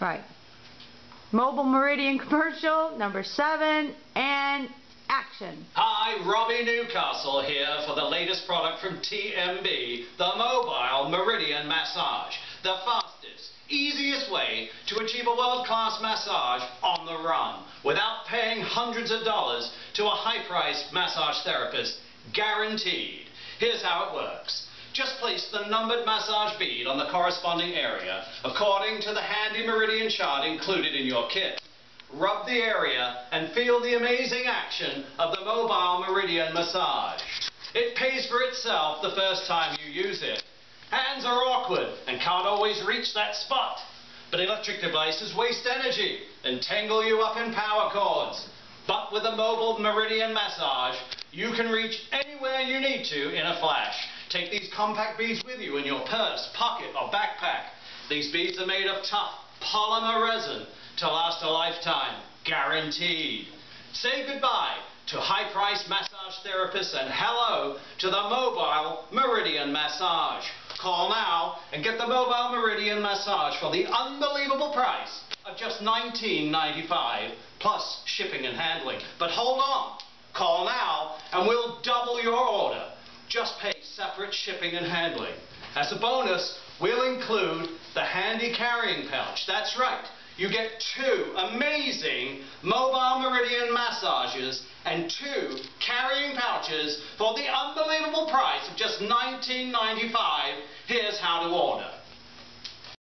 Right. Mobile Meridian commercial number 7 and action. Hi, Robbie Newcastle here for the latest product from TMB, the Mobile Meridian Massage. The fastest, easiest way to achieve a world-class massage on the run without paying hundreds of dollars to a high-priced massage therapist, guaranteed. Here's how it works. Just place the numbered massage bead on the corresponding area according to the handy Meridian chart included in your kit. Rub the area and feel the amazing action of the Mobile Meridian Massage. It pays for itself the first time you use it. Hands are awkward and can't always reach that spot, but electric devices waste energy and tangle you up in power cords. But with the Mobile Meridian Massage, you can reach anywhere you need to in a flash. Take these compact beads with you in your purse, pocket, or backpack. These beads are made of tough polymer resin to last a lifetime, guaranteed. Say goodbye to high-priced massage therapists and hello to the Mobile Meridian Massage. Call now and get the Mobile Meridian Massage for the unbelievable price of just $19.95 plus shipping and handling. But hold on, call now and we'll double your order. Just pay separate shipping and handling. As a bonus, we'll include the handy carrying pouch. That's right. You get 2 amazing Mobile Meridian massages and 2 carrying pouches for the unbelievable price of just $19.95. Here's how to order.